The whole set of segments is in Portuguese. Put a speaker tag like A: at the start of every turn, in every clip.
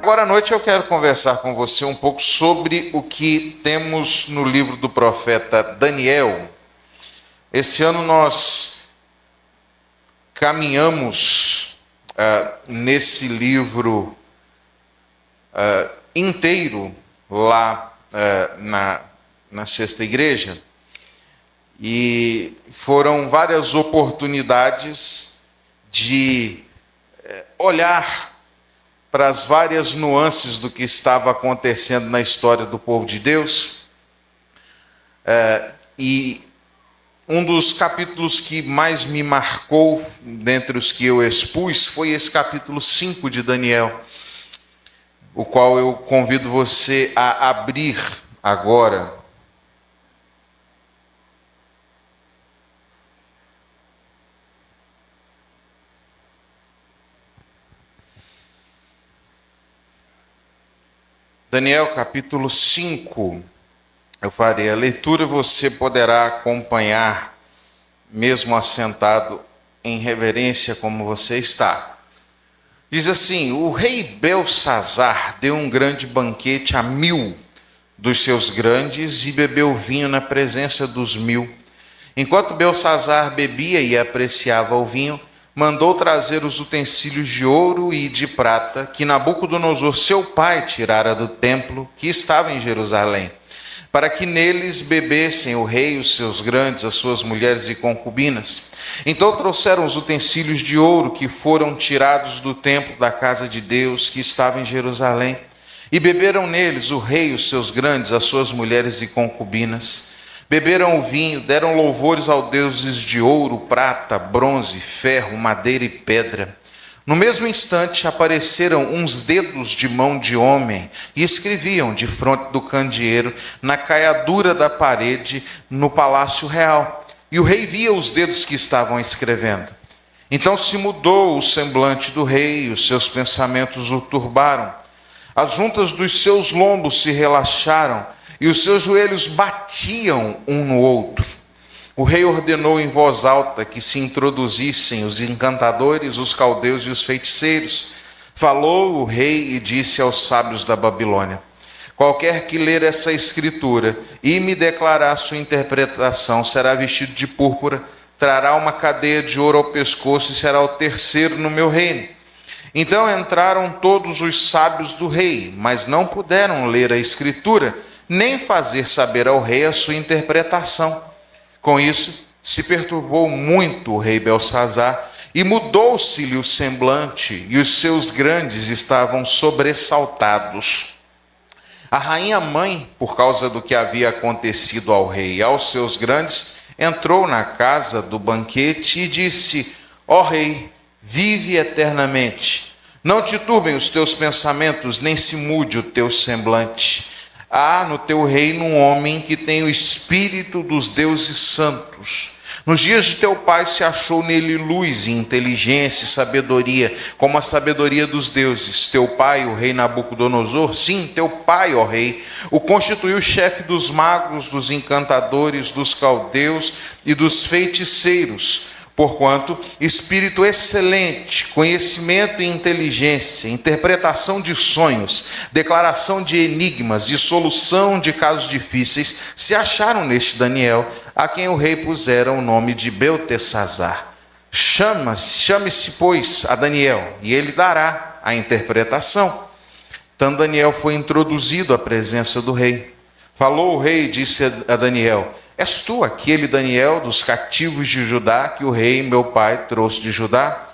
A: Agora à noite eu quero conversar com você um pouco sobre o que temos no livro do profeta Daniel. Esse ano nós caminhamos nesse livro inteiro lá na Sexta Igreja, e foram várias oportunidades de olhar para as várias nuances do que estava acontecendo na história do povo de Deus. E um dos capítulos que mais me marcou, dentre os que eu expus, foi esse capítulo 5 de Daniel, o qual eu convido você a abrir agora. Daniel capítulo 5, eu farei a leitura, você poderá acompanhar, mesmo assentado em reverência como você está. Diz assim: o rei Belsazar deu um grande banquete a 1000 dos seus grandes e bebeu vinho na presença dos 1000. Enquanto Belsazar bebia e apreciava o vinho, mandou trazer os utensílios de ouro e de prata que Nabucodonosor, seu pai, tirara do templo que estava em Jerusalém, para que neles bebessem o rei, os seus grandes, as suas mulheres e concubinas. Então trouxeram os utensílios de ouro que foram tirados do templo da casa de Deus que estava em Jerusalém, e beberam neles o rei, os seus grandes, as suas mulheres e concubinas. Beberam o vinho, deram louvores aos deuses de ouro, prata, bronze, ferro, madeira e pedra. No mesmo instante apareceram uns dedos de mão de homem e escreviam defronte do candeeiro, na caiadura da parede, no palácio real. E o rei via os dedos que estavam escrevendo. Então se mudou o semblante do rei, e os seus pensamentos o turbaram. As juntas dos seus lombos se relaxaram, e os seus joelhos batiam um no outro. O rei ordenou em voz alta que se introduzissem os encantadores, os caldeus e os feiticeiros. Falou o rei e disse aos sábios da Babilônia: qualquer que ler essa escritura e me declarar sua interpretação será vestido de púrpura, trará uma cadeia de ouro ao pescoço e será o terceiro no meu reino. Então entraram todos os sábios do rei, mas não puderam ler a escritura, nem fazer saber ao rei a sua interpretação. Com isso, se perturbou muito o rei Belsazar, e mudou-se-lhe o semblante, e os seus grandes estavam sobressaltados. A rainha mãe, por causa do que havia acontecido ao rei e aos seus grandes, entrou na casa do banquete e disse: ó rei, vive eternamente. Não te turbem os teus pensamentos, nem se mude o teu semblante. Há no teu reino um homem que tem o espírito dos deuses santos. Nos dias de teu pai se achou nele luz e inteligência e sabedoria, como a sabedoria dos deuses. Teu pai, o rei Nabucodonosor, sim, teu pai, ó rei, o constituiu chefe dos magos, dos encantadores, dos caldeus e dos feiticeiros. Porquanto espírito excelente, conhecimento e inteligência, interpretação de sonhos, declaração de enigmas e solução de casos difíceis se acharam neste Daniel, a quem o rei pusera o nome de Beltesazar. Chame-se, pois, a Daniel, e ele dará a interpretação. Então Daniel foi introduzido à presença do rei. Falou o rei e disse a Daniel: és tu aquele Daniel dos cativos de Judá que o rei meu pai trouxe de Judá?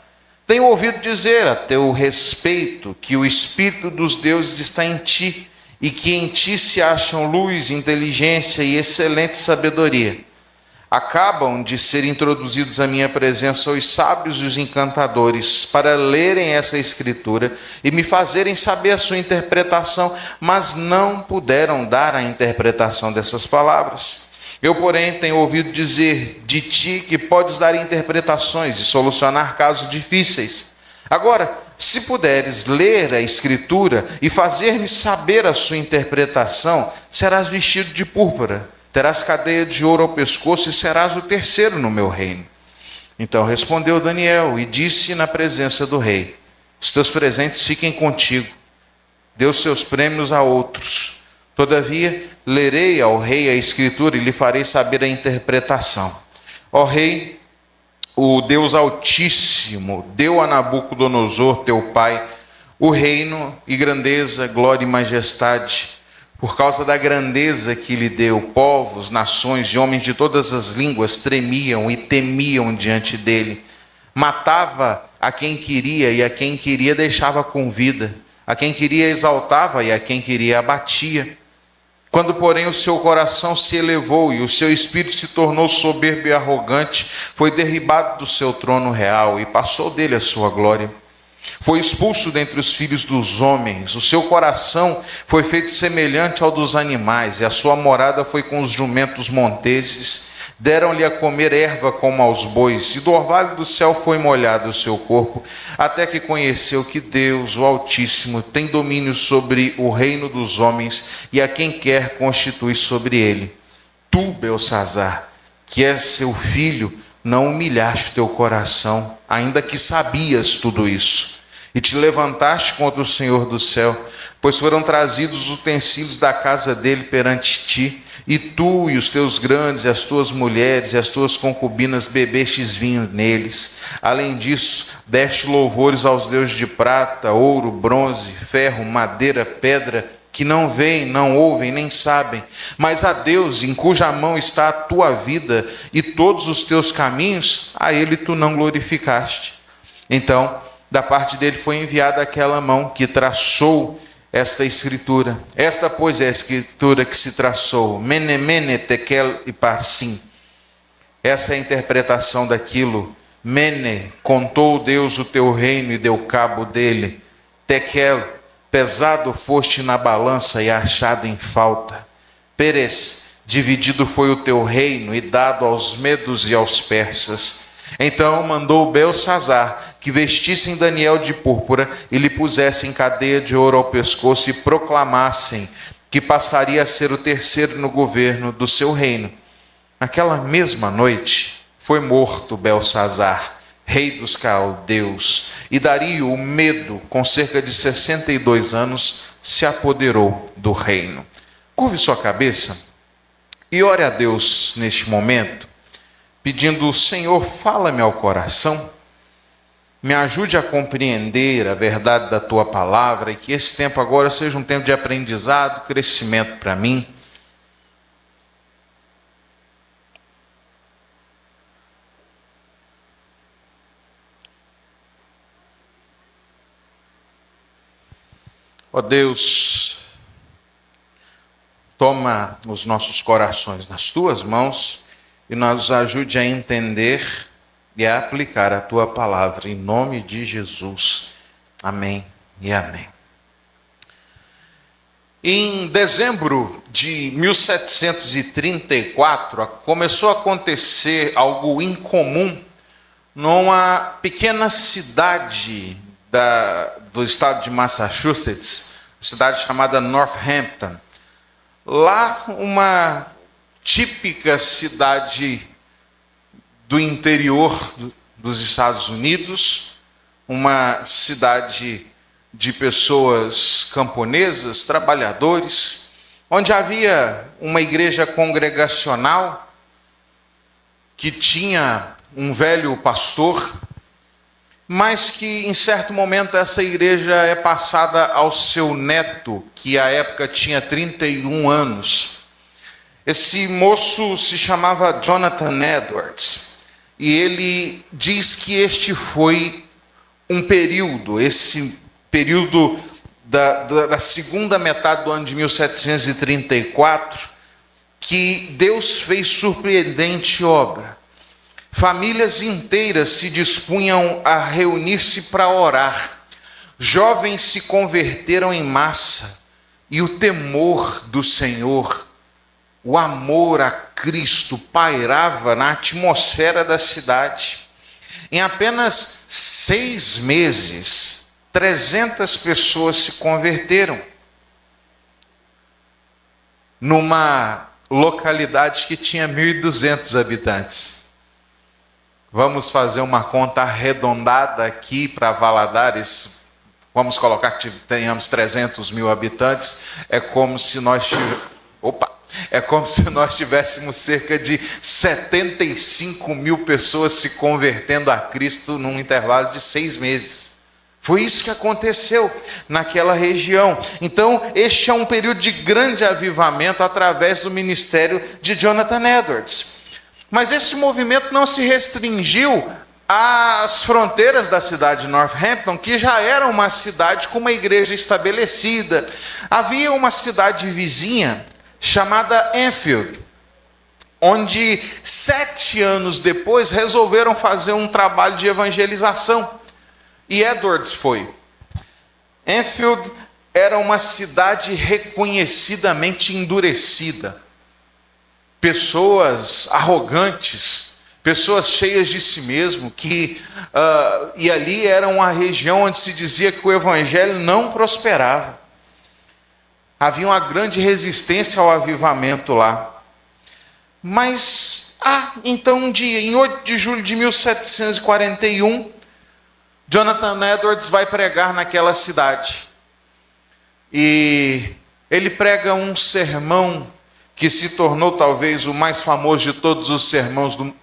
A: Tenho ouvido dizer a teu respeito que o espírito dos deuses está em ti, e que em ti se acham luz, inteligência e excelente sabedoria. Acabam de ser introduzidos à minha presença os sábios e os encantadores para lerem essa escritura e me fazerem saber a sua interpretação, mas não puderam dar a interpretação dessas palavras. Eu, porém, tenho ouvido dizer de ti que podes dar interpretações e solucionar casos difíceis. Agora, se puderes ler a escritura e fazer-me saber a sua interpretação, serás vestido de púrpura, terás cadeia de ouro ao pescoço e serás o terceiro no meu reino. Então respondeu Daniel e disse na presença do rei: os teus presentes fiquem contigo, deu seus prêmios a outros. Todavia, lerei ao rei a escritura e lhe farei saber a interpretação. Ó rei, o Deus Altíssimo deu a Nabucodonosor, teu pai, o reino e grandeza, glória e majestade. Por causa da grandeza que lhe deu, povos, nações e homens de todas as línguas tremiam e temiam diante dele. Matava a quem queria e a quem queria deixava com vida. A quem queria exaltava e a quem queria abatia. Quando, porém, o seu coração se elevou e o seu espírito se tornou soberbo e arrogante, foi derribado do seu trono real e passou dele a sua glória. Foi expulso dentre os filhos dos homens, o seu coração foi feito semelhante ao dos animais, e a sua morada foi com os jumentos monteses. Deram-lhe a comer erva como aos bois, e do orvalho do céu foi molhado o seu corpo, até que conheceu que Deus, o Altíssimo, tem domínio sobre o reino dos homens, e a quem quer constitui sobre ele. Tu, Beltsazar, que és seu filho, não humilhaste teu coração, ainda que sabias tudo isso, e te levantaste contra o Senhor do céu, pois foram trazidos os utensílios da casa dele perante ti, e tu e os teus grandes, e as tuas mulheres, e as tuas concubinas bebestes vinho neles. Além disso, deste louvores aos deuses de prata, ouro, bronze, ferro, madeira, pedra, que não veem, não ouvem, nem sabem, mas a Deus, em cuja mão está a tua vida e todos os teus caminhos, a ele tu não glorificaste. Então, da parte dele foi enviada aquela mão que traçou esta escritura. Esta, pois, é a escritura que se traçou. Mene, mene, tekel e parsim. Essa é a interpretação daquilo. Mene, contou Deus o teu reino e deu cabo dele. Tekel, pesado foste na balança e achado em falta. Peres, dividido foi o teu reino e dado aos medos e aos persas. Então mandou Beltsazar que vestissem Daniel de púrpura e lhe pusessem cadeia de ouro ao pescoço e proclamassem que passaria a ser o terceiro no governo do seu reino. Naquela mesma noite foi morto Beltsazar, rei dos caldeus, e Dario, o medo, com cerca de 62 anos, se apoderou do reino. Curve sua cabeça e ore a Deus neste momento, pedindo: Senhor, fala-me ao coração, me ajude a compreender a verdade da tua palavra, e que esse tempo agora seja um tempo de aprendizado, crescimento para mim. Ó Deus, toma os nossos corações nas tuas mãos e nos ajude a entender e a aplicar a tua palavra, em nome de Jesus. Amém e amém. Em dezembro de 1734, começou a acontecer algo incomum numa pequena cidade do estado de Massachusetts, cidade chamada Northampton. Lá, uma típica cidade do interior dos Estados Unidos, uma cidade de pessoas camponesas, trabalhadores, onde havia uma igreja congregacional que tinha um velho pastor, mas que em certo momento essa igreja é passada ao seu neto, que à época tinha 31 anos. Esse moço se chamava Jonathan Edwards. E ele diz que este foi um período, esse período da segunda metade do ano de 1734, que Deus fez surpreendente obra. Famílias inteiras se dispunham a reunir-se para orar. Jovens se converteram em massa e o temor do Senhor, o amor a Cristo pairava na atmosfera da cidade. Em apenas 6 meses, 300 pessoas se converteram. Numa localidade que tinha 1.200 habitantes. Vamos fazer uma conta arredondada aqui para Valadares, vamos colocar que tenhamos 300 mil habitantes, é como se nós tivéssemos cerca de 75 mil pessoas se convertendo a Cristo num intervalo de 6 meses. Foi isso que aconteceu naquela região. Então, este é um período de grande avivamento através do ministério de Jonathan Edwards. Mas esse movimento não se restringiu às fronteiras da cidade de Northampton, que já era uma cidade com uma igreja estabelecida. Havia uma cidade vizinha chamada Enfield, onde 7 anos depois resolveram fazer um trabalho de evangelização. E Edwards foi. Enfield era uma cidade reconhecidamente endurecida. Pessoas arrogantes, pessoas cheias de si mesmo, e ali era uma região onde se dizia que o evangelho não prosperava. Havia uma grande resistência ao avivamento lá. Mas, então um dia, em 8 de julho de 1741, Jonathan Edwards vai pregar naquela cidade. E ele prega um sermão que se tornou talvez o mais famoso de todos os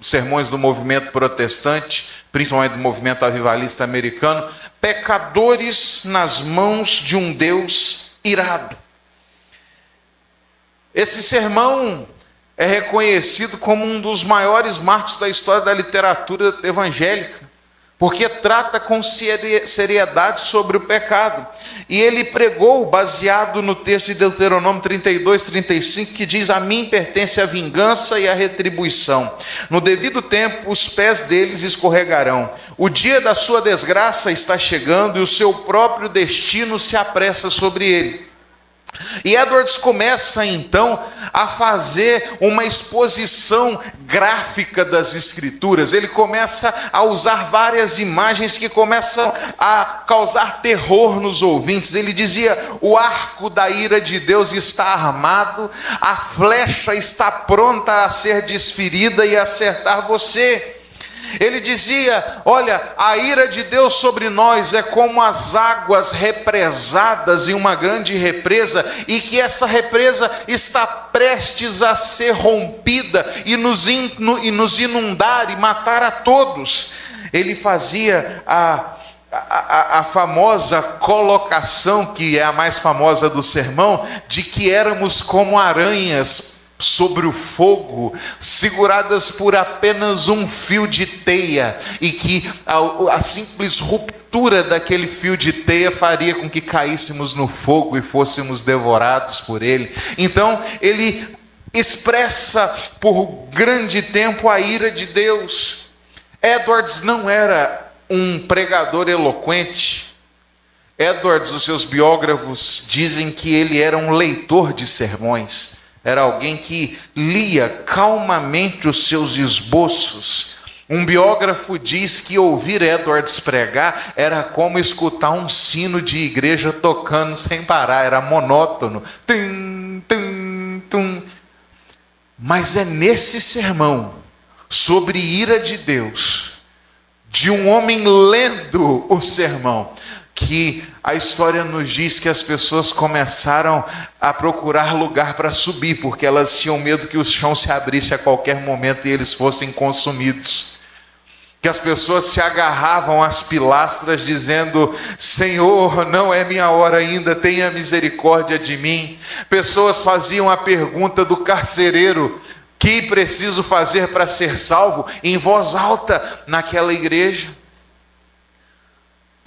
A: sermões do movimento protestante, principalmente do movimento avivalista americano: pecadores nas mãos de um Deus irado. Esse sermão é reconhecido como um dos maiores marcos da história da literatura evangélica, porque trata com seriedade sobre o pecado. E ele pregou baseado no texto de Deuteronômio 32, 35, que diz: a mim pertence a vingança e a retribuição. No devido tempo, os pés deles escorregarão. O dia da sua desgraça está chegando e o seu próprio destino se apressa sobre ele. E Edwards começa então a fazer uma exposição gráfica das Escrituras. Ele começa a usar várias imagens que começam a causar terror nos ouvintes. Ele dizia: o arco da ira de Deus está armado, a flecha está pronta a ser desferida e acertar você. Ele dizia: olha, a ira de Deus sobre nós é como as águas represadas em uma grande represa, e que essa represa está prestes a ser rompida e nos inundar e matar a todos. Ele fazia a famosa colocação, que é a mais famosa do sermão, de que éramos como aranhas sobre o fogo, seguradas por apenas um fio de teia, e que a simples ruptura daquele fio de teia faria com que caíssemos no fogo e fôssemos devorados por ele. Então ele expressa por grande tempo a ira de Deus. Edwards não era um pregador eloquente. Edwards, os seus biógrafos dizem que ele era um leitor de sermões. Era alguém que lia calmamente os seus esboços. Um biógrafo diz que ouvir Edwards pregar era como escutar um sino de igreja tocando sem parar, era monótono. Tum, tum, tum. Mas é nesse sermão sobre ira de Deus, de um homem lendo o sermão, que a história nos diz que as pessoas começaram a procurar lugar para subir, porque elas tinham medo que o chão se abrisse a qualquer momento e eles fossem consumidos. Que as pessoas se agarravam às pilastras dizendo: Senhor, não é minha hora ainda, tenha misericórdia de mim. Pessoas faziam a pergunta do carcereiro: que preciso fazer para ser salvo? Em voz alta naquela igreja.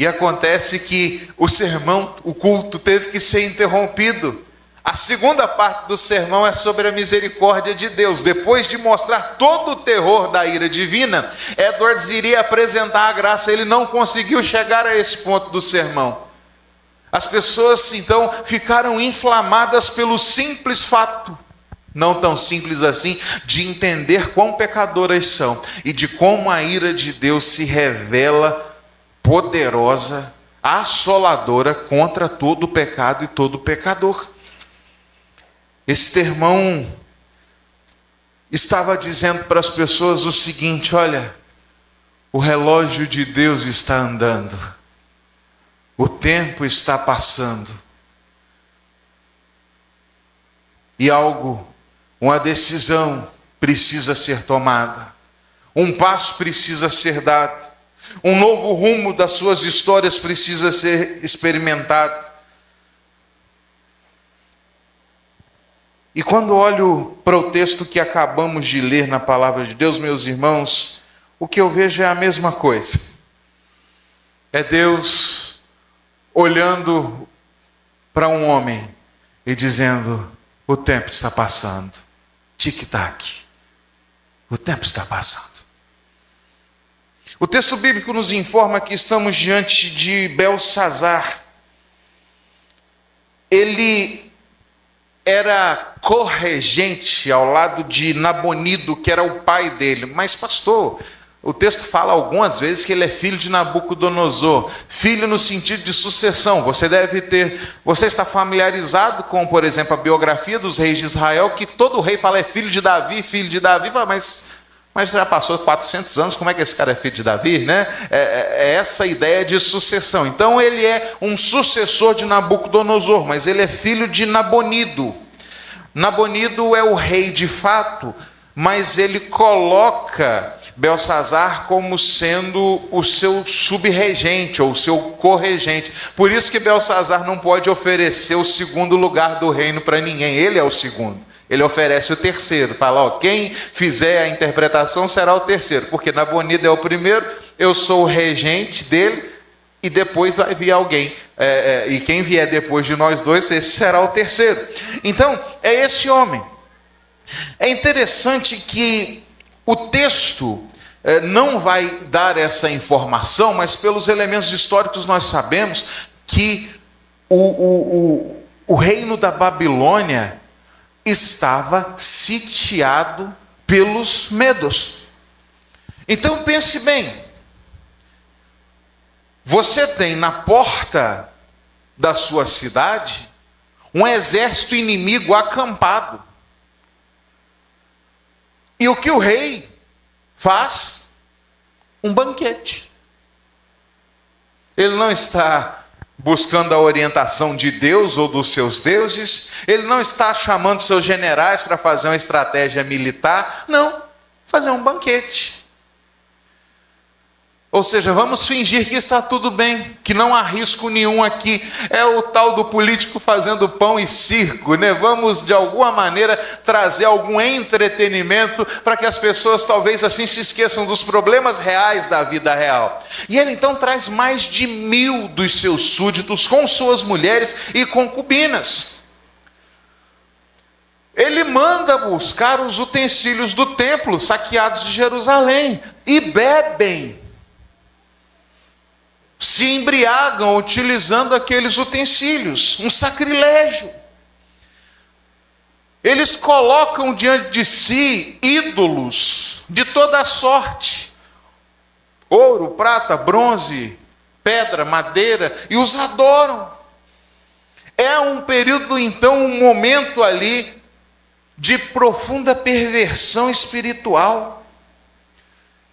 A: E acontece que o culto teve que ser interrompido. A segunda parte do sermão é sobre a misericórdia de Deus. Depois de mostrar todo o terror da ira divina, Edwards iria apresentar a graça. Ele não conseguiu chegar a esse ponto do sermão. As pessoas então ficaram inflamadas pelo simples fato, não tão simples assim, de entender quão pecadoras são e de como a ira de Deus se revela poderosa, assoladora contra todo o pecado e todo pecador. Esse sermão estava dizendo para as pessoas o seguinte: olha, o relógio de Deus está andando. O tempo está passando. E uma decisão precisa ser tomada. Um passo precisa ser dado. Um novo rumo das suas histórias precisa ser experimentado. E quando olho para o texto que acabamos de ler na palavra de Deus, meus irmãos, o que eu vejo é a mesma coisa. É Deus olhando para um homem e dizendo: o tempo está passando. Tic-tac. O tempo está passando. O texto bíblico nos informa que estamos diante de Beltsazar. Ele era corregente ao lado de Nabonido, que era o pai dele. Mas, pastor, o texto fala algumas vezes que ele é filho de Nabucodonosor. Filho no sentido de sucessão. Você está familiarizado com, por exemplo, a biografia dos reis de Israel, que todo rei fala é filho de Davi, filho de Davi. Fala, mas já passou 400 anos, como é que esse cara é filho de Davi, né? É essa ideia de sucessão. Então ele é um sucessor de Nabucodonosor, mas ele é filho de Nabonido. Nabonido é o rei de fato, mas ele coloca Beltsazar como sendo o seu subregente ou o seu corregente. Por isso que Beltsazar não pode oferecer o segundo lugar do reino para ninguém, ele é o segundo. Ele oferece o terceiro, fala, quem fizer a interpretação será o terceiro, porque Nabonido é o primeiro, eu sou o regente dele, e depois vai vir alguém, e quem vier depois de nós dois, esse será o terceiro. Então, é esse homem. É interessante que o texto não vai dar essa informação, mas pelos elementos históricos nós sabemos que o reino da Babilônia estava sitiado pelos medos. Então pense bem, você tem na porta da sua cidade um exército inimigo acampado. E o que o rei faz? Um banquete. Ele não está buscando a orientação de Deus ou dos seus deuses, ele não está chamando seus generais para fazer uma estratégia militar, não, fazer um banquete. Ou seja, vamos fingir que está tudo bem, que não há risco nenhum aqui. É o tal do político fazendo pão e circo, né? Vamos, de alguma maneira, trazer algum entretenimento para que as pessoas talvez assim se esqueçam dos problemas reais da vida real. E ele então traz mais de 1000 dos seus súditos com suas mulheres e concubinas. Ele manda buscar os utensílios do templo saqueados de Jerusalém e bebem. Se embriagam utilizando aqueles utensílios, um sacrilégio. Eles colocam diante de si ídolos de toda a sorte, ouro, prata, bronze, pedra, madeira, e os adoram. É um período, então, um momento ali de profunda perversão espiritual.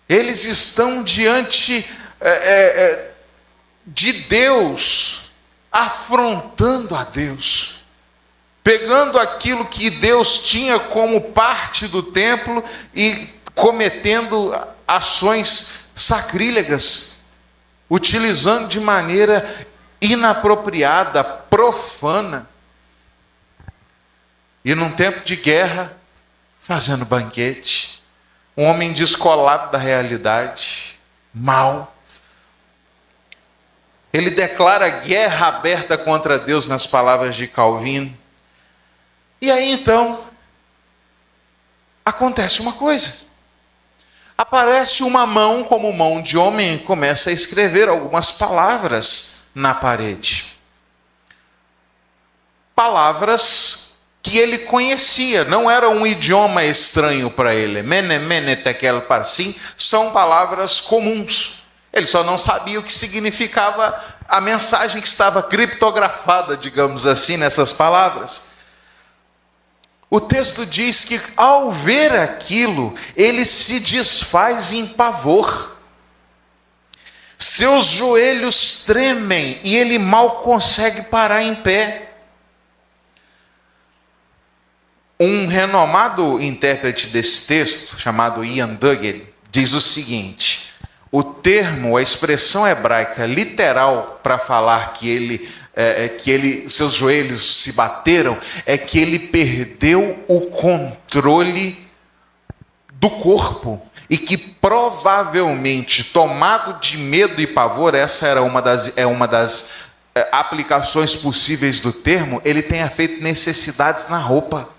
A: Eles estão diante de Deus, afrontando a Deus, pegando aquilo que Deus tinha como parte do templo e cometendo ações sacrílegas, utilizando de maneira inapropriada, profana, e num tempo de guerra, fazendo banquete, um homem descolado da realidade, mau. Ele declara guerra aberta contra Deus nas palavras de Calvino. E aí então, acontece uma coisa. Aparece uma mão, como mão de homem, e começa a escrever algumas palavras na parede. Palavras que ele conhecia, não era um idioma estranho para ele. Mene, mene, tekel, parsim, são palavras comuns. Ele só não sabia o que significava a mensagem que estava criptografada, digamos assim, nessas palavras. O texto diz que, ao ver aquilo, ele se desfaz em pavor. Seus joelhos tremem e ele mal consegue parar em pé. Um renomado intérprete desse texto, chamado Ian Duggett, diz o seguinte: o termo, a expressão hebraica literal para falar que seus joelhos se bateram, é que ele perdeu o controle do corpo e que provavelmente, tomado de medo e pavor, essa era uma das aplicações possíveis do termo, ele tenha feito necessidades na roupa.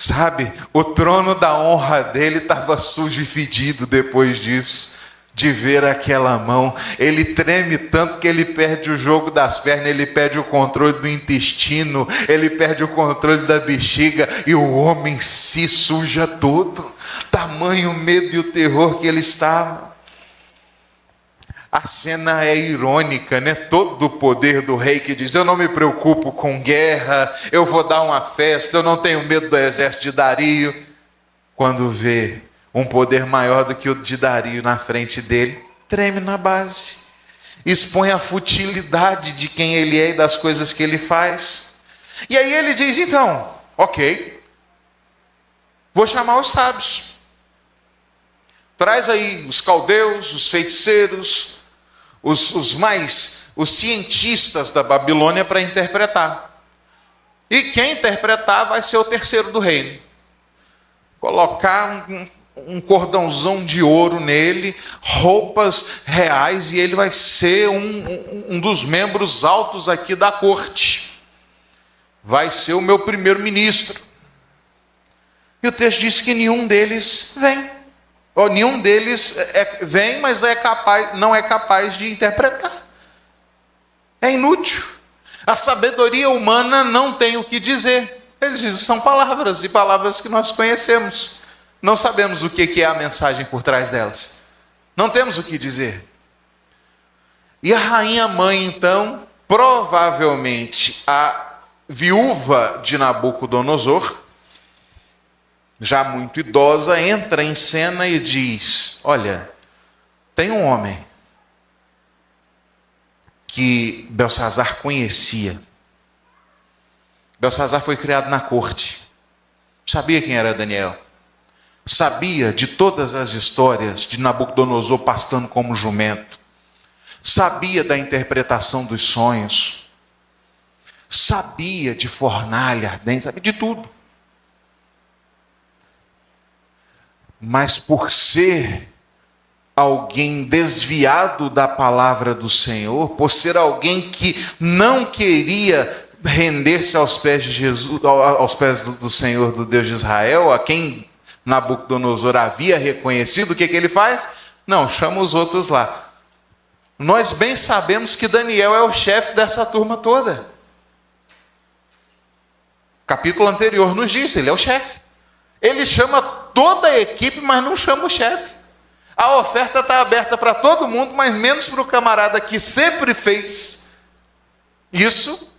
A: Sabe, o trono da honra dele estava sujo e fedido depois disso, de ver aquela mão. Ele treme tanto que ele perde o jogo das pernas, ele perde o controle do intestino, ele perde o controle da bexiga e o homem se suja todo. Tamanho medo e o terror que ele estava. A cena é irônica, né? Todo o poder do rei que diz: eu não me preocupo com guerra, eu vou dar uma festa, eu não tenho medo do exército de Dario. Quando vê um poder maior do que o de Dario na frente dele, treme na base, expõe a futilidade de quem ele é e das coisas que ele faz. E aí ele diz: então, ok, vou chamar os sábios. Traz aí os caldeus, os feiticeiros, os cientistas da Babilônia para interpretar. E quem interpretar vai ser o terceiro do reino. Colocar um cordãozão de ouro nele, roupas reais, e ele vai ser um dos membros altos aqui da corte. Vai ser o meu primeiro-ministro. E o texto diz que nenhum deles vem. Nenhum deles vem, mas não é capaz de interpretar. É inútil. A sabedoria humana não tem o que dizer. Eles dizem: são palavras, e palavras que nós conhecemos. Não sabemos o que é a mensagem por trás delas. Não temos o que dizer. E a rainha mãe, então, provavelmente a viúva de Nabucodonosor, já muito idosa, entra em cena e diz: olha, tem um homem que Belsazar conhecia. Belsazar foi criado na corte. Sabia quem era Daniel. Sabia de todas as histórias de Nabucodonosor pastando como jumento. Sabia da interpretação dos sonhos. Sabia de fornalha ardente, sabia de tudo. Mas por ser alguém desviado da palavra do Senhor, por ser alguém que não queria render-se aos pés de Jesus, aos pés do Senhor, do Deus de Israel, a quem Nabucodonosor havia reconhecido, o que ele faz? Não, chama os outros lá. Nós bem sabemos que Daniel é o chefe dessa turma toda. O capítulo anterior nos diz, ele é o chefe. Ele chama toda a equipe, mas não chama o chefe. A oferta está aberta para todo mundo, mas menos para o camarada que sempre fez isso,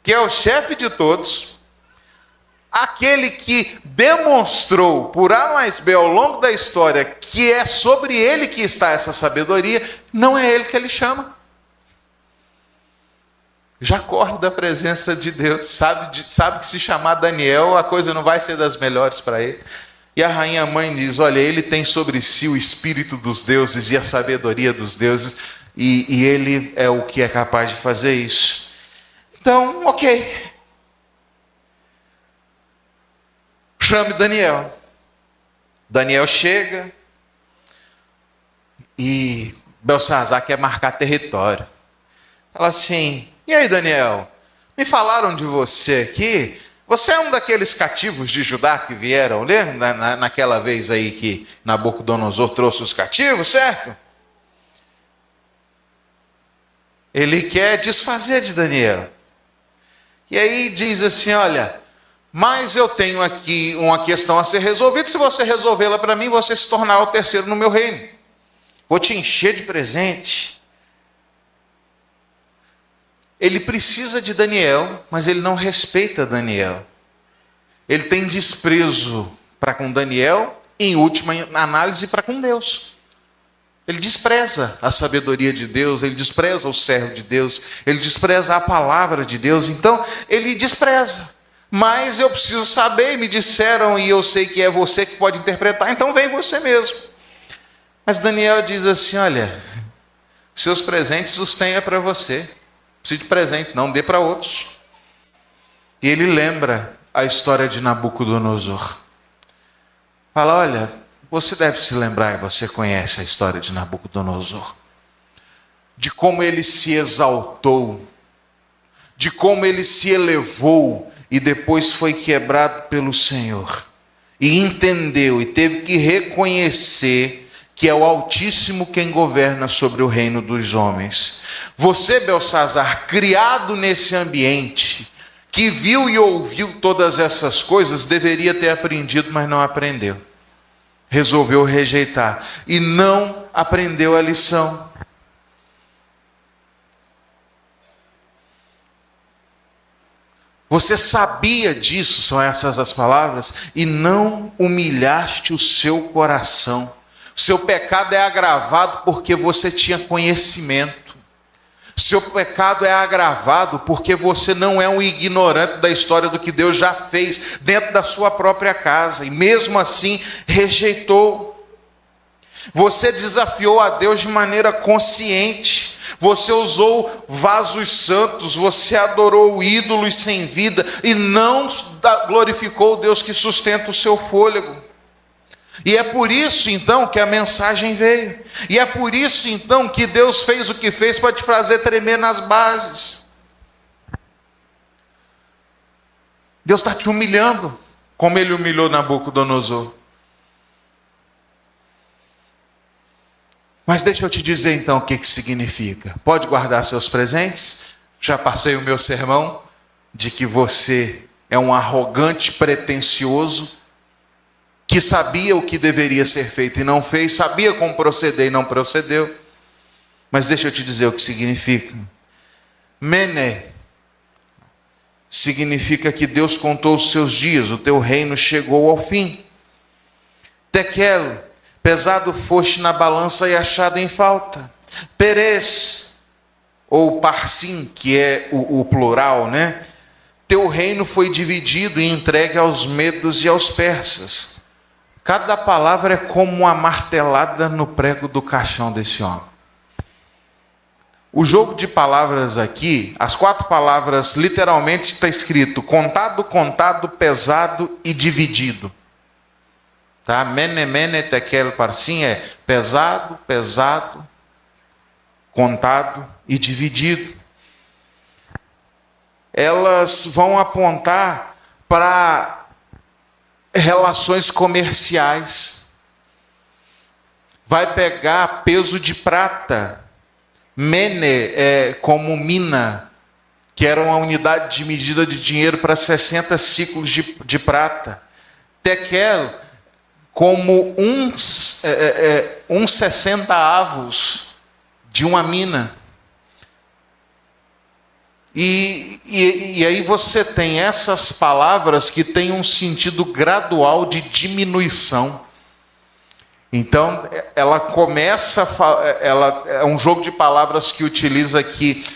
A: que é o chefe de todos, aquele que demonstrou por A mais B ao longo da história que é sobre ele que está essa sabedoria, não é ele que ele chama. Já corre da presença de Deus, sabe que se chamar Daniel, a coisa não vai ser das melhores para ele. E a rainha mãe diz: olha, ele tem sobre si o espírito dos deuses e a sabedoria dos deuses, e ele é o que é capaz de fazer isso. Então, ok. Chame Daniel. Daniel chega e Belsazar quer marcar território. Fala assim: e aí, Daniel, me falaram de você aqui. Você é um daqueles cativos de Judá que vieram, lembra? Naquela vez aí que Nabucodonosor trouxe os cativos, certo? Ele quer desfazer de Daniel. E aí diz assim: olha, mas eu tenho aqui uma questão a ser resolvida. Se você resolvê-la para mim, você se tornará o terceiro no meu reino. Vou te encher de presente. Ele precisa de Daniel, mas ele não respeita Daniel. Ele tem desprezo para com Daniel, em última análise, para com Deus. Ele despreza a sabedoria de Deus, ele despreza o servo de Deus, ele despreza a palavra de Deus, então ele despreza. Mas eu preciso saber, e me disseram, e eu sei que é você que pode interpretar, então vem você mesmo. Mas Daniel diz assim: olha, seus presentes os tenha para você, não precisa de presente, não, dê para outros. E ele lembra a história de Nabucodonosor. Fala: olha, você deve se lembrar, e você conhece a história de Nabucodonosor, de como ele se exaltou, de como ele se elevou e depois foi quebrado pelo Senhor. E entendeu e teve que reconhecer que é o Altíssimo quem governa sobre o reino dos homens. Você, Belsazar, criado nesse ambiente, que viu e ouviu todas essas coisas, deveria ter aprendido, mas não aprendeu. Resolveu rejeitar e não aprendeu a lição. Você sabia disso, são essas as palavras, e não humilhaste o seu coração. O seu pecado é agravado porque você tinha conhecimento. Seu pecado é agravado porque você não é um ignorante da história do que Deus já fez dentro da sua própria casa, e mesmo assim rejeitou. Você desafiou a Deus de maneira consciente, você usou vasos santos, você adorou ídolos sem vida e não glorificou o Deus que sustenta o seu fôlego. E é por isso então que a mensagem veio. E é por isso então que Deus fez o que fez para te fazer tremer nas bases. Deus está te humilhando, como ele humilhou Nabucodonosor. Mas deixa eu te dizer então o que significa. Pode guardar seus presentes. Já passei o meu sermão de que você é um arrogante pretensioso, que sabia o que deveria ser feito e não fez, sabia como proceder e não procedeu. Mas deixa eu te dizer o que significa. Mene significa que Deus contou os seus dias, o teu reino chegou ao fim. Tekel, pesado foste na balança e achado em falta. Perez, ou parsim, que é o plural, né? Teu reino foi dividido e entregue aos medos e aos persas. Cada palavra é como uma martelada no prego do caixão desse homem. O jogo de palavras aqui, as 4 palavras, literalmente está escrito contado, contado, pesado e dividido. Tá? Mene, mene, tekel, parsim é pesado, pesado, contado e dividido. Elas vão apontar para relações comerciais. Vai pegar peso de prata. Mene é como mina, que era uma unidade de medida de dinheiro para 60 ciclos de prata. Tekel como uns 60 avos de uma mina. E aí você tem essas palavras que têm um sentido gradual de diminuição. Então, ela começa, ela é um jogo de palavras que utiliza aqui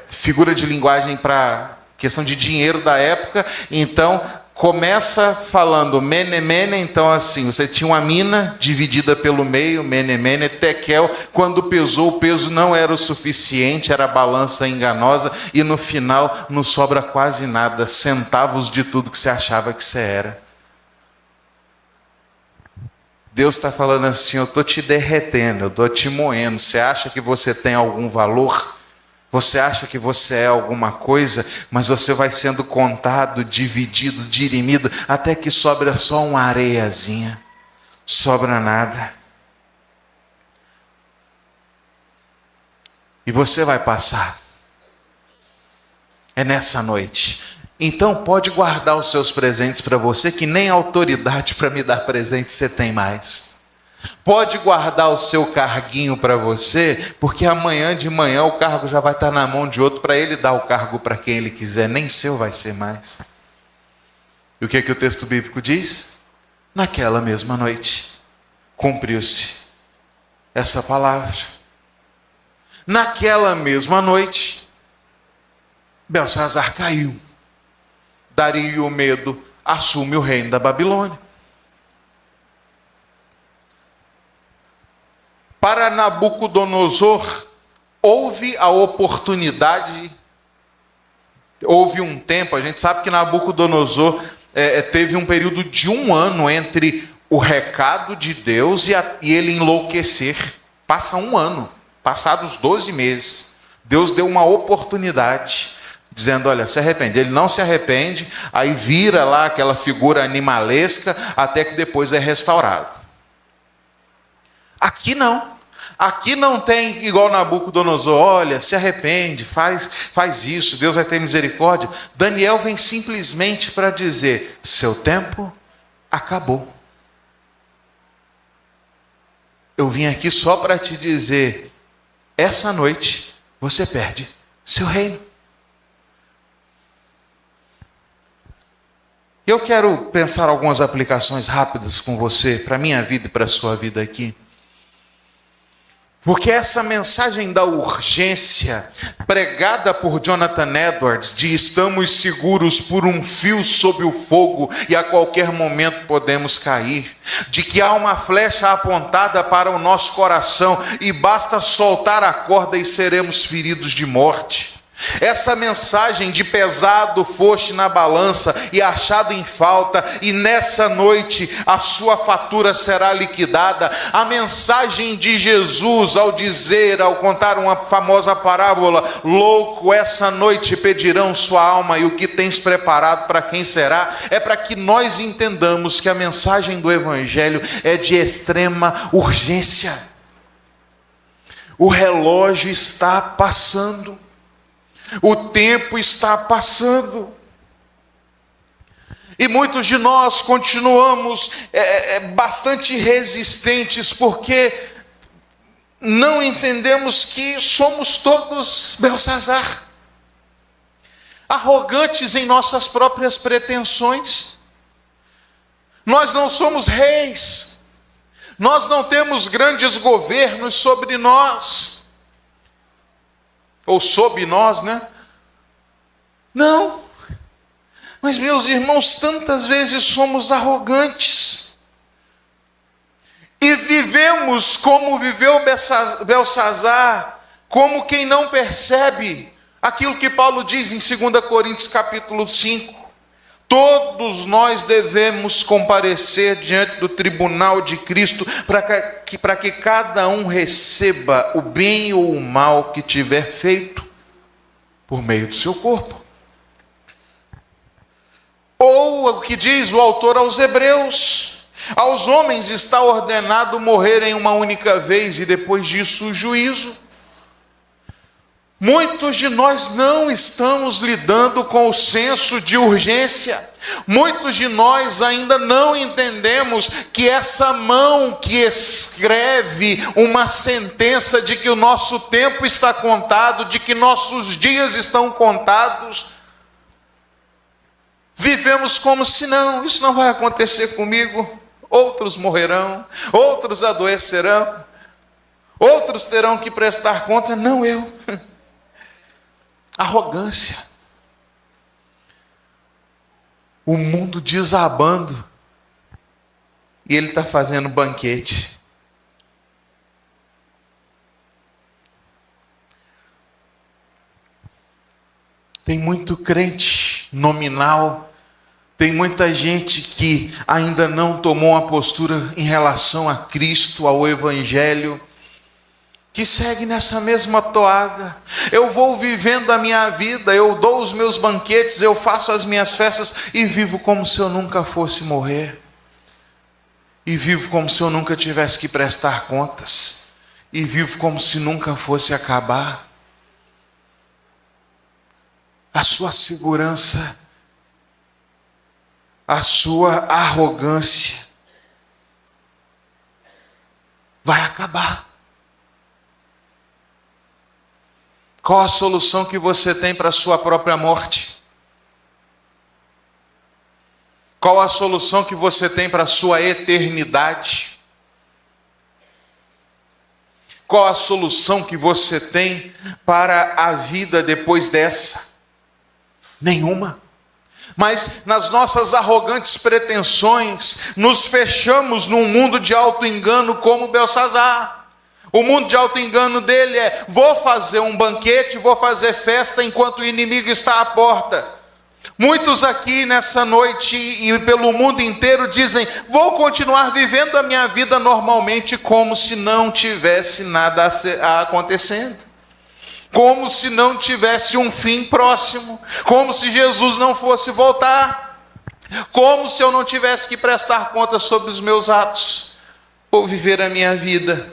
A: figura de linguagem para questão de dinheiro da época. Então, começa falando mene, mene, então assim, você tinha uma mina dividida pelo meio, mene, mene, tekel, quando pesou, o peso não era o suficiente, era a balança enganosa, e no final não sobra quase nada, centavos de tudo que você achava que você era. Deus está falando assim: eu estou te derretendo, eu estou te moendo. Você acha que você tem algum valor? Você acha que você é alguma coisa? Mas você vai sendo contado, dividido, dirimido, até que sobra só uma areiazinha. Sobra nada. E você vai passar. É nessa noite. Então pode guardar os seus presentes para você, que nem autoridade para me dar presente você tem mais. Pode guardar o seu carguinho para você, porque amanhã de manhã o cargo já vai estar na mão de outro para ele dar o cargo para quem ele quiser, nem seu vai ser mais. E o que é que o texto bíblico diz? Naquela mesma noite, cumpriu-se essa palavra. Naquela mesma noite, Belsazar caiu. Dario, o medo, assume o reino da Babilônia. Para Nabucodonosor, houve a oportunidade, houve um tempo, a gente sabe que Nabucodonosor teve um período de 1 ano entre o recado de Deus e ele enlouquecer. Passa 1 ano, passados 12 meses, Deus deu uma oportunidade, dizendo, olha, se arrepende. Ele não se arrepende, aí vira lá aquela figura animalesca, até que depois é restaurado. Aqui não. Aqui não tem igual Nabucodonosor, olha, se arrepende, faz isso, Deus vai ter misericórdia. Daniel vem simplesmente para dizer, seu tempo acabou. Eu vim aqui só para te dizer, essa noite você perde seu reino. Eu quero pensar algumas aplicações rápidas com você, para a minha vida e para a sua vida aqui. Porque essa mensagem da urgência, pregada por Jonathan Edwards, de estamos seguros por um fio sob o fogo e a qualquer momento podemos cair, de que há uma flecha apontada para o nosso coração e basta soltar a corda e seremos feridos de morte. Essa mensagem de pesado foste na balança e achado em falta, e nessa noite a sua fatura será liquidada. A mensagem de Jesus ao contar uma famosa parábola, louco, essa noite pedirão sua alma e o que tens preparado para quem será, é para que nós entendamos que a mensagem do Evangelho é de extrema urgência. O relógio está passando. O tempo está passando. E muitos de nós continuamos bastante resistentes, porque não entendemos que somos todos Belsazar. Arrogantes em nossas próprias pretensões. Nós não somos reis. Nós não temos grandes governos sobre nós. Ou sob nós, né? Não. Mas, meus irmãos, tantas vezes somos arrogantes. E vivemos como viveu Belsazar, como quem não percebe aquilo que Paulo diz em 2 Coríntios capítulo 5. Todos nós devemos comparecer diante do tribunal de Cristo para que cada um receba o bem ou o mal que tiver feito por meio do seu corpo. Ou o que diz o autor aos Hebreus: aos homens está ordenado morrer em uma única vez e depois disso o juízo. Muitos de nós não estamos lidando com o senso de urgência. Muitos de nós ainda não entendemos que essa mão que escreve uma sentença de que o nosso tempo está contado, de que nossos dias estão contados, vivemos como se não, isso não vai acontecer comigo. Outros morrerão, outros adoecerão, outros terão que prestar conta, não eu. Arrogância. O mundo desabando e ele está fazendo banquete. Tem muito crente nominal, tem muita gente que ainda não tomou uma postura em relação a Cristo, ao Evangelho, que segue nessa mesma toada. Eu vou vivendo a minha vida, eu dou os meus banquetes, eu faço as minhas festas e vivo como se eu nunca fosse morrer. E vivo como se eu nunca tivesse que prestar contas. E vivo como se nunca fosse acabar. A sua segurança, a sua arrogância vai acabar. Qual a solução que você tem para a sua própria morte? Qual a solução que você tem para a sua eternidade? Qual a solução que você tem para a vida depois dessa? Nenhuma. Mas nas nossas arrogantes pretensões, nos fechamos num mundo de auto-engano como Belsazar. O mundo de auto-engano dele é: vou fazer um banquete, vou fazer festa enquanto o inimigo está à porta. Muitos aqui nessa noite e pelo mundo inteiro dizem: vou continuar vivendo a minha vida normalmente, como se não tivesse nada acontecendo, como se não tivesse um fim próximo, como se Jesus não fosse voltar, como se eu não tivesse que prestar contas sobre os meus atos, ou viver a minha vida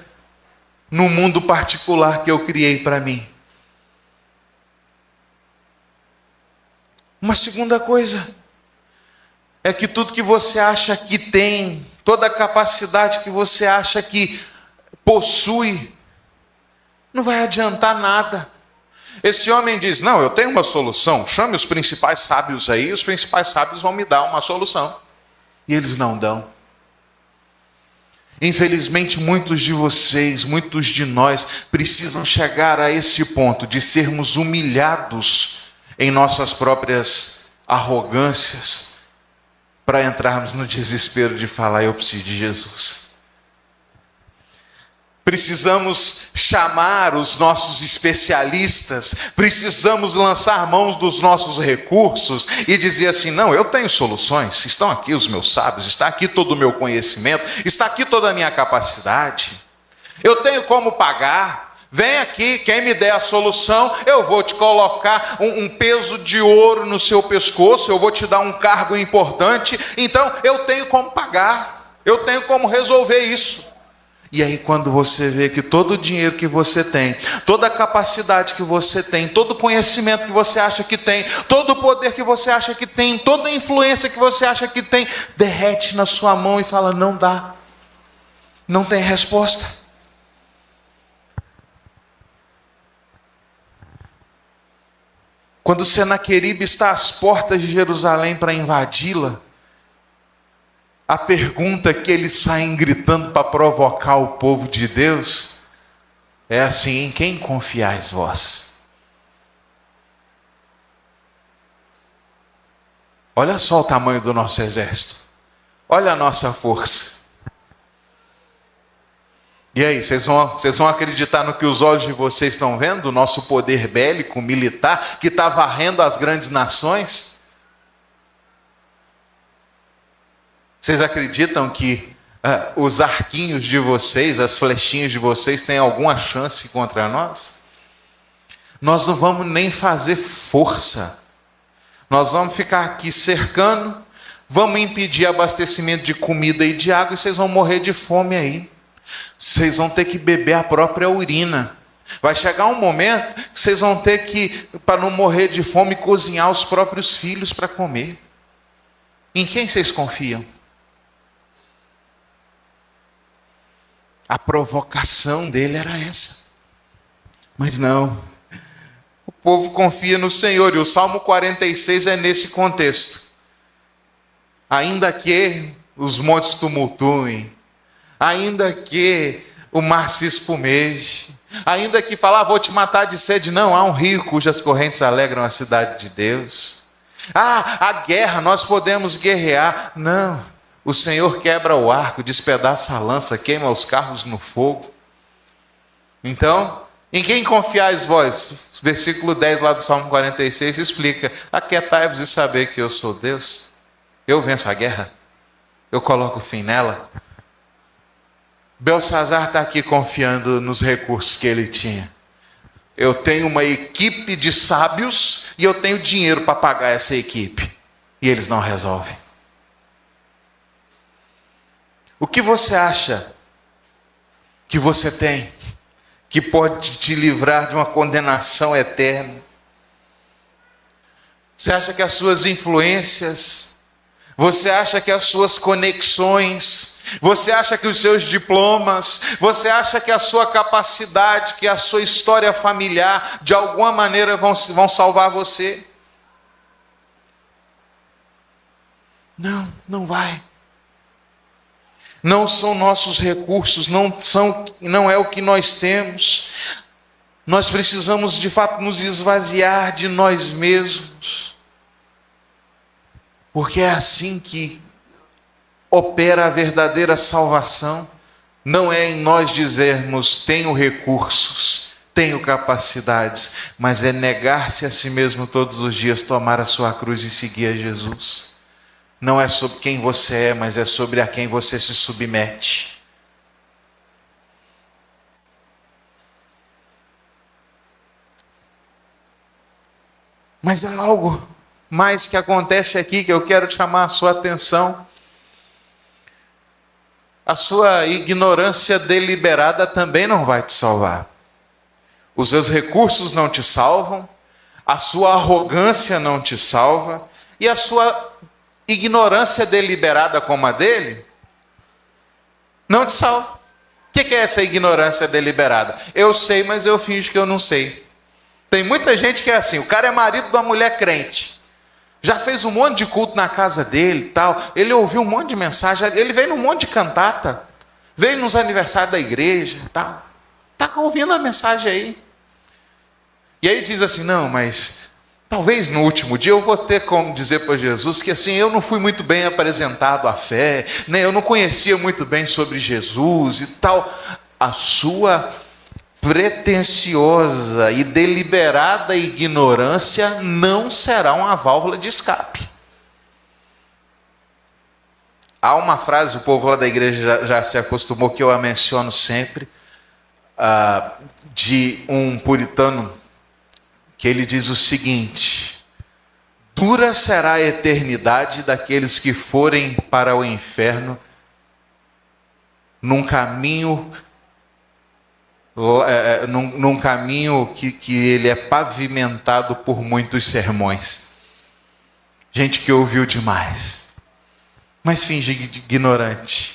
A: no mundo particular que eu criei para mim. Uma segunda coisa é que tudo que você acha que tem, toda a capacidade que você acha que possui, não vai adiantar nada. Esse homem diz: não, eu tenho uma solução, chame os principais sábios aí, os principais sábios vão me dar uma solução. E eles não dão. Infelizmente, muitos de vocês, muitos de nós, precisam chegar a esse ponto de sermos humilhados em nossas próprias arrogâncias, para entrarmos no desespero de falar: eu preciso de Jesus. Precisamos chamar os nossos especialistas, precisamos lançar mãos dos nossos recursos e dizer assim: não, eu tenho soluções, estão aqui os meus sábios, está aqui todo o meu conhecimento, está aqui toda a minha capacidade, eu tenho como pagar. Vem aqui, quem me der a solução, eu vou te colocar um peso de ouro no seu pescoço, eu vou te dar um cargo importante, então eu tenho como pagar, eu tenho como resolver isso. E aí, quando você vê que todo o dinheiro que você tem, toda a capacidade que você tem, todo o conhecimento que você acha que tem, todo o poder que você acha que tem, toda a influência que você acha que tem, derrete na sua mão e fala: não dá, não tem resposta. Quando Senaqueribe está às portas de Jerusalém para invadi-la, a pergunta que eles saem gritando para provocar o povo de Deus é assim: em quem confiais vós? Olha só o tamanho do nosso exército, olha a nossa força. E aí, vocês vão acreditar no que os olhos de vocês estão vendo? O nosso poder bélico, militar, que está varrendo as grandes nações? Vocês acreditam que os arquinhos de vocês, as flechinhas de vocês têm alguma chance contra nós? Nós não vamos nem fazer força. Nós vamos ficar aqui cercando, vamos impedir abastecimento de comida e de água, e vocês vão morrer de fome aí. Vocês vão ter que beber a própria urina. Vai chegar um momento que vocês vão ter que, para não morrer de fome, cozinhar os próprios filhos para comer. Em quem vocês confiam? A provocação dele era essa. Mas não. O povo confia no Senhor. E o Salmo 46 é nesse contexto. Ainda que os montes tumultuem, ainda que o mar se espumeje, ainda que falar: vou te matar de sede, não, há um rio cujas correntes alegram a cidade de Deus. A guerra, nós podemos guerrear. Não, o Senhor quebra o arco, despedaça a lança, queima os carros no fogo. Então, em quem confiais vós? Versículo 10 lá do Salmo 46 explica: aquietai-vos e saber que eu sou Deus. Eu venço a guerra, eu coloco fim nela. Belsazar está aqui confiando nos recursos que ele tinha. Eu tenho uma equipe de sábios e eu tenho dinheiro para pagar essa equipe. E eles não resolvem. O que você acha que você tem que pode te livrar de uma condenação eterna? Você acha que as suas influências, você acha que as suas conexões, você acha que os seus diplomas, você acha que a sua capacidade, que a sua história familiar, de alguma maneira vão salvar você? Não, não vai. não são nossos recursos, não é o que nós temos. Nós precisamos de fato nos esvaziar de nós mesmos, porque é assim que opera a verdadeira salvação. Não é em nós dizermos tenho recursos, tenho capacidades, mas é negar-se a si mesmo todos os dias, tomar a sua cruz e seguir a Jesus. Não é sobre quem você é, mas é sobre a quem você se submete. Mas há algo mais que acontece aqui que eu quero chamar a sua atenção. A sua ignorância deliberada também não vai te salvar. Os seus recursos não te salvam, a sua arrogância não te salva, e a sua ignorância deliberada como a dele não te salva. O que é essa ignorância deliberada? Eu sei, mas eu finjo que eu não sei. Tem muita gente que é assim, o cara é marido de uma mulher crente, já fez um monte de culto na casa dele e tal, ele ouviu um monte de mensagem, ele veio num monte de cantata, veio nos aniversários da igreja e tal, está ouvindo a mensagem aí. E aí diz assim, não, mas talvez no último dia eu vou ter como dizer para Jesus que assim, eu não fui muito bem apresentado à fé, né? Eu não conhecia muito bem sobre Jesus e tal. A sua pretensiosa e deliberada ignorância não será uma válvula de escape. Há uma frase, o povo lá da igreja já se acostumou, que eu a menciono sempre, de um puritano, que ele diz o seguinte: dura será a eternidade daqueles que forem para o inferno num caminho que ele é pavimentado por muitos sermões. Gente que ouviu demais, mas finge de ignorante.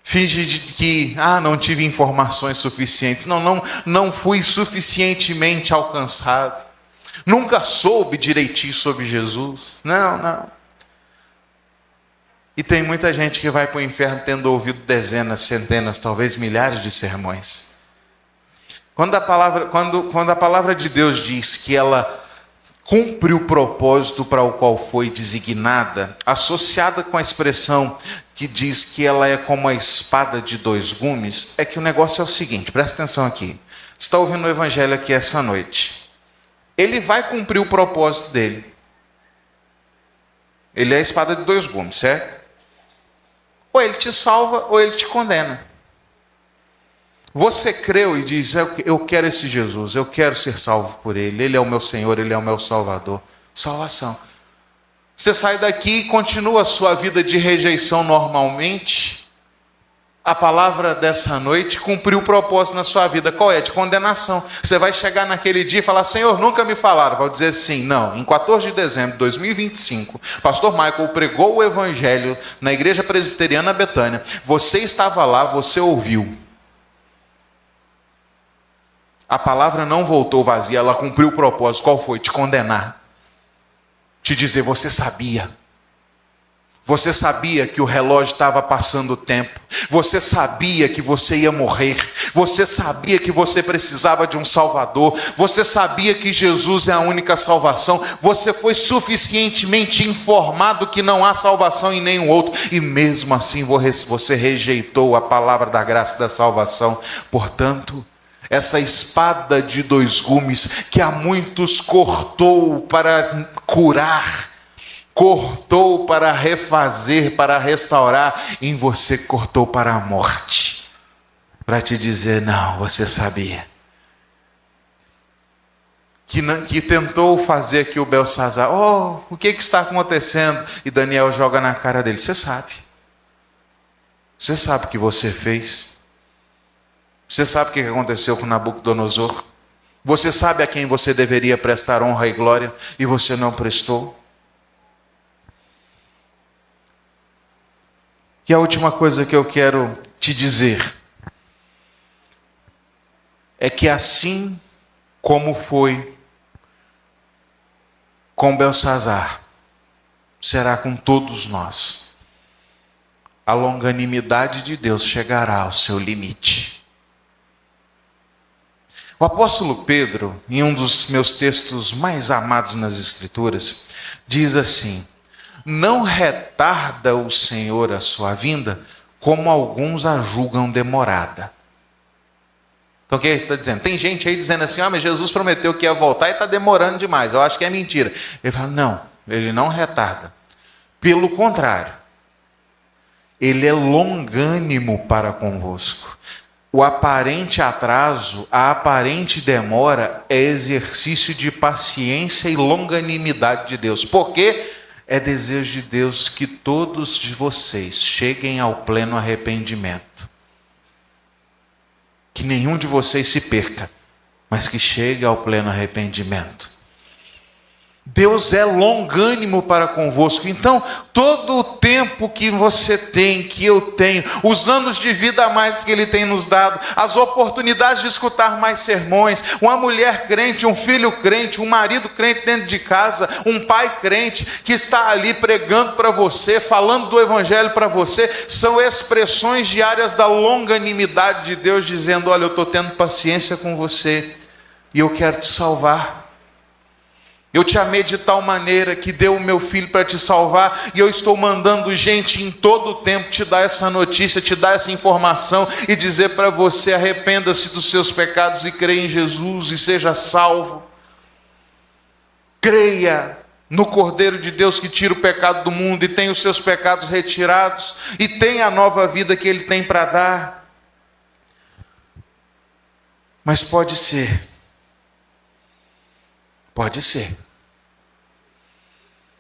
A: Finge de que, não tive informações suficientes. Não fui suficientemente alcançado. Nunca soube direitinho sobre Jesus. Não. E tem muita gente que vai para o inferno tendo ouvido dezenas, centenas, talvez milhares de sermões. Quando a palavra de Deus diz que ela cumpre o propósito para o qual foi designada, associada com a expressão que diz que ela é como a espada de dois gumes, é que o negócio é o seguinte, presta atenção aqui. Você está ouvindo o evangelho aqui essa noite. Ele vai cumprir o propósito dele. Ele é a espada de dois gumes, certo? Ou ele te salva, ou ele te condena. Você creu e diz, eu quero esse Jesus, eu quero ser salvo por ele, ele é o meu Senhor, ele é o meu Salvador. Salvação. Você sai daqui e continua a sua vida de rejeição normalmente. A palavra dessa noite cumpriu o propósito na sua vida. Qual é? De condenação. Você vai chegar naquele dia e falar, Senhor, nunca me falaram. Vai dizer sim, não. Em 14 de dezembro de 2025, pastor Michael pregou o evangelho na igreja presbiteriana Betânia. Você estava lá, você ouviu. A palavra não voltou vazia, ela cumpriu o propósito. Qual foi? Te condenar. Te dizer, você sabia. Você sabia que o relógio estava passando o tempo. Você sabia que você ia morrer. Você sabia que você precisava de um Salvador. Você sabia que Jesus é a única salvação. Você foi suficientemente informado que não há salvação em nenhum outro. E mesmo assim você rejeitou a palavra da graça e da salvação. Portanto, essa espada de dois gumes que a muitos cortou para curar, cortou para refazer, para restaurar, em você cortou para a morte, para te dizer, não, você sabia, que tentou fazer aqui o Belsazar, o que está acontecendo? E Daniel joga na cara dele, você sabe o que você fez, você sabe o que aconteceu com Nabucodonosor, você sabe a quem você deveria prestar honra e glória, e você não prestou. E a última coisa que eu quero te dizer é que assim como foi com Belsazar, será com todos nós. a longanimidade de Deus chegará ao seu limite. O apóstolo Pedro, em um dos meus textos mais amados nas Escrituras, diz assim: não retarda o Senhor a sua vinda, como alguns a julgam demorada. Então o que ele está dizendo? Tem gente aí dizendo assim: mas Jesus prometeu que ia voltar e está demorando demais. Eu acho que é mentira. Ele fala: não, ele não retarda. Pelo contrário, ele é longânimo para convosco. O aparente atraso, a aparente demora é exercício de paciência e longanimidade de Deus. Porque é desejo de Deus que todos de vocês cheguem ao pleno arrependimento. Que nenhum de vocês se perca, mas que chegue ao pleno arrependimento. Deus é longânimo para convosco. Então, todo o tempo que você tem, que eu tenho, os anos de vida a mais que Ele tem nos dado, as oportunidades de escutar mais sermões, uma mulher crente, um filho crente, um marido crente dentro de casa, um pai crente que está ali pregando para você, falando do Evangelho para você, são expressões diárias da longanimidade de Deus, dizendo: olha, eu estou tendo paciência com você e eu quero te salvar. Eu te amei de tal maneira que deu o meu filho para te salvar, e eu estou mandando gente em todo o tempo te dar essa notícia, te dar essa informação e dizer para você: arrependa-se dos seus pecados e creia em Jesus e seja salvo. Creia no Cordeiro de Deus que tira o pecado do mundo e tem os seus pecados retirados e tem a nova vida que Ele tem para dar. Mas pode ser,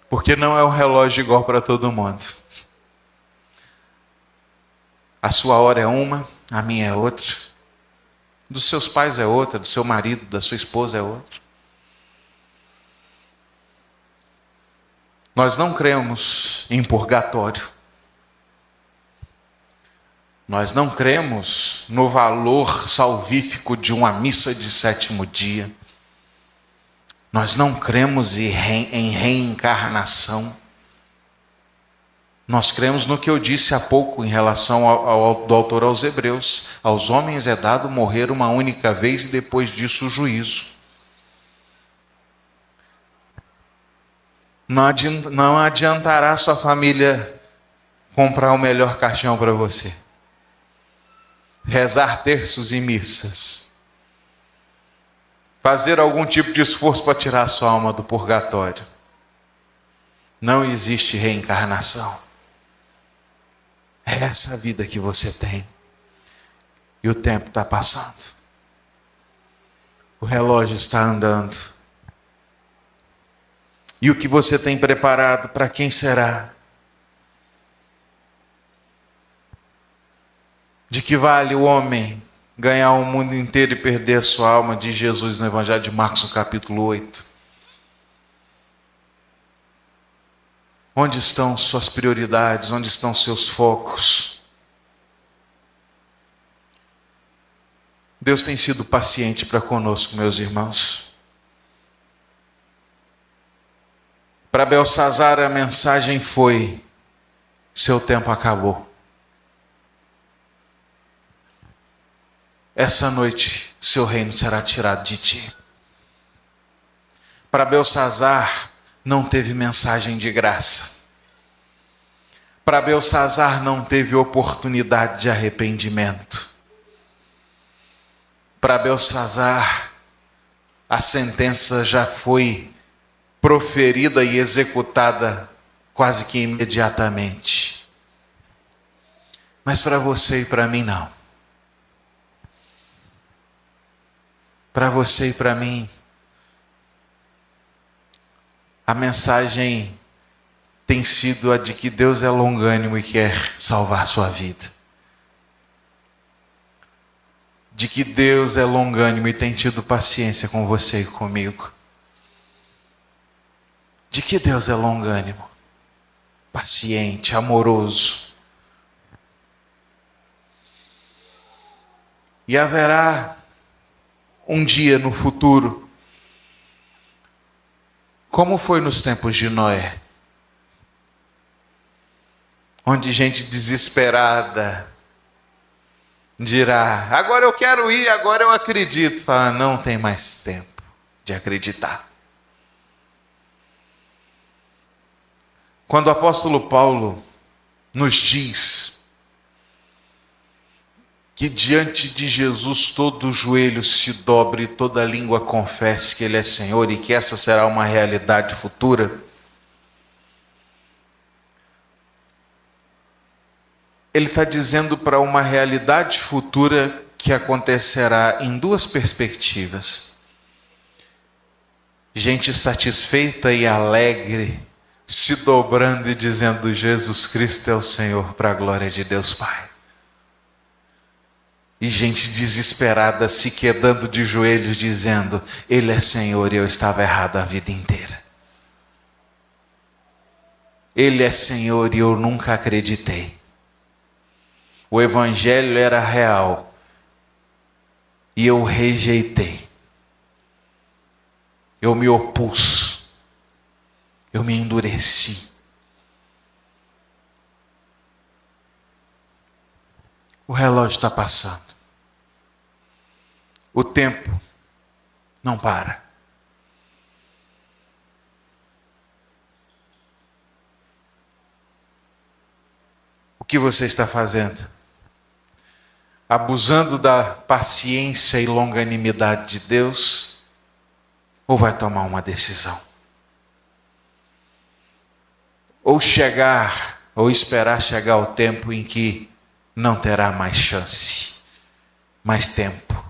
A: porque não é um relógio igual para todo mundo. A sua hora é uma, a minha é outra. Dos seus pais é outra, do seu marido, da sua esposa é outra. Nós não cremos em purgatório. Nós não cremos no valor salvífico de uma missa de sétimo dia. Nós não cremos em reencarnação. Nós cremos no que eu disse há pouco em relação do autor aos Hebreus. Aos homens é dado morrer uma única vez e depois disso o juízo. Não adiantará sua família comprar o melhor caixão para você, rezar terços e missas, fazer algum tipo de esforço para tirar a sua alma do purgatório. Não existe reencarnação. É essa vida que você tem. E o tempo está passando. O relógio está andando. E o que você tem preparado, para quem será? De que vale o homem ganhar o mundo inteiro e perder a sua alma, diz Jesus no Evangelho de Marcos, no capítulo 8. Onde estão suas prioridades? Onde estão seus focos? Deus tem sido paciente para conosco, meus irmãos. Para Belsazar a mensagem foi: seu tempo acabou. Essa noite seu reino será tirado de ti. Para Belsazar não teve mensagem de graça. Para Belsazar não teve oportunidade de arrependimento. Para Belsazar a sentença já foi proferida e executada quase que imediatamente. Mas para você e para mim não. Para você e para mim, a mensagem tem sido a de que Deus é longânimo e quer salvar a sua vida. De que Deus é longânimo e tem tido paciência com você e comigo. De que Deus é longânimo, paciente, amoroso. E haverá um dia no futuro, como foi nos tempos de Noé, onde gente desesperada dirá: agora eu quero ir, agora eu acredito. Fala: não tem mais tempo de acreditar. Quando o apóstolo Paulo nos diz que diante de Jesus todo joelho se dobre e toda língua confesse que Ele é Senhor e que essa será uma realidade futura, Ele está dizendo para uma realidade futura que acontecerá em duas perspectivas. Gente satisfeita e alegre, se dobrando e dizendo: Jesus Cristo é o Senhor, para a glória de Deus Pai. E gente desesperada se quedando de joelhos dizendo: Ele é Senhor e eu estava errado a vida inteira. Ele é Senhor e eu nunca acreditei. O Evangelho era real e eu rejeitei. Eu me opus. Eu me endureci. O relógio está passando. O tempo não para. O que você está fazendo? Abusando da paciência e longanimidade de Deus? Ou vai tomar uma decisão? Ou esperar chegar o tempo em que não terá mais chance, mais tempo,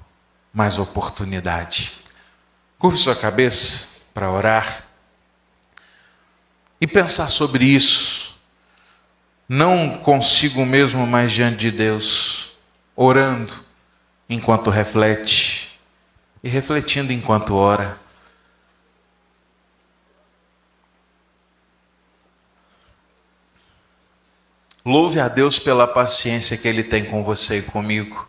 A: mais oportunidade. Curve sua cabeça para orar e pensar sobre isso. Não consigo mesmo mais diante de Deus, orando enquanto reflete e refletindo enquanto ora. Louve a Deus pela paciência que Ele tem com você e comigo.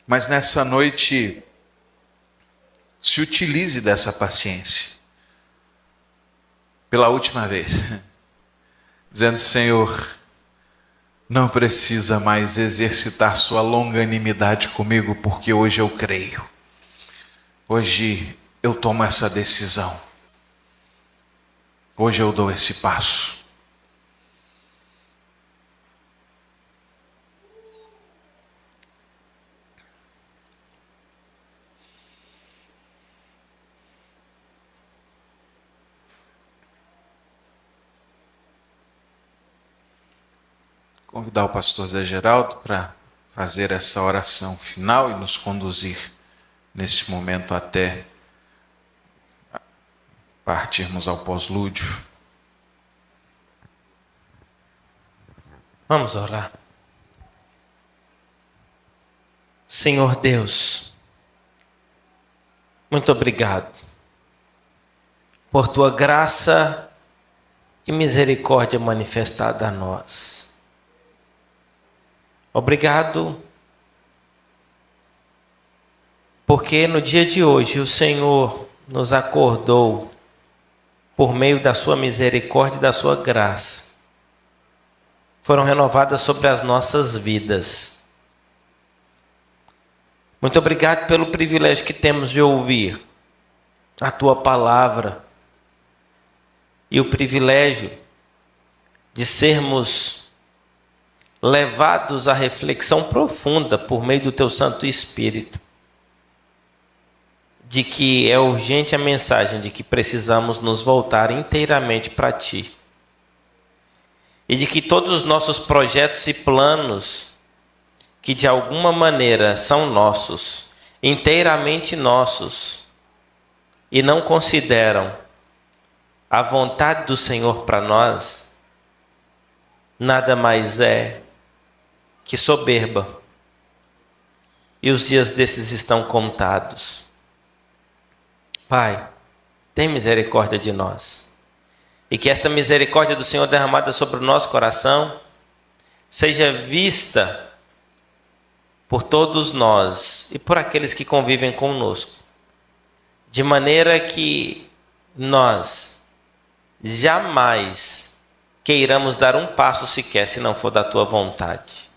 A: Mas nessa noite, se utilize dessa paciência. Pela última vez. Dizendo: Senhor, não precisa mais exercitar sua longanimidade comigo, porque hoje eu creio. Hoje eu tomo essa decisão. Hoje eu dou esse passo. Convidar o pastor Zé Geraldo para fazer essa oração final e nos conduzir nesse momento até partirmos ao pós-lúdio.
B: Vamos orar. Senhor Deus, muito obrigado por tua graça e misericórdia manifestada a nós. Obrigado porque no dia de hoje o Senhor nos acordou por meio da sua misericórdia e da sua graça. Foram renovadas sobre as nossas vidas. Muito obrigado pelo privilégio que temos de ouvir a tua palavra e o privilégio de sermos levados à reflexão profunda por meio do teu Santo Espírito, de que é urgente a mensagem de que precisamos nos voltar inteiramente para ti, e de que todos os nossos projetos e planos, que de alguma maneira são nossos, inteiramente nossos, e não consideram a vontade do Senhor para nós, nada mais é que soberba, e os dias desses estão contados. Pai, tem misericórdia de nós, e que esta misericórdia do Senhor derramada sobre o nosso coração seja vista por todos nós e por aqueles que convivem conosco, de maneira que nós jamais queiramos dar um passo sequer se não for da tua vontade.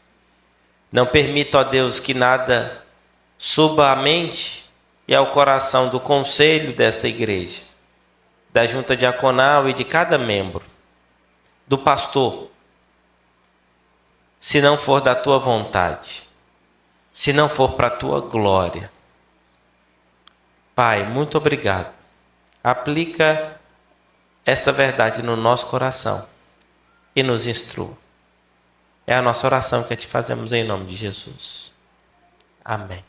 B: Não permita, ó Deus, que nada suba à mente e ao coração do conselho desta igreja, da junta diaconal e de cada membro, do pastor, se não for da tua vontade, se não for para a tua glória. Pai, muito obrigado. Aplica esta verdade no nosso coração e nos instrua. É a nossa oração que te fazemos em nome de Jesus. Amém.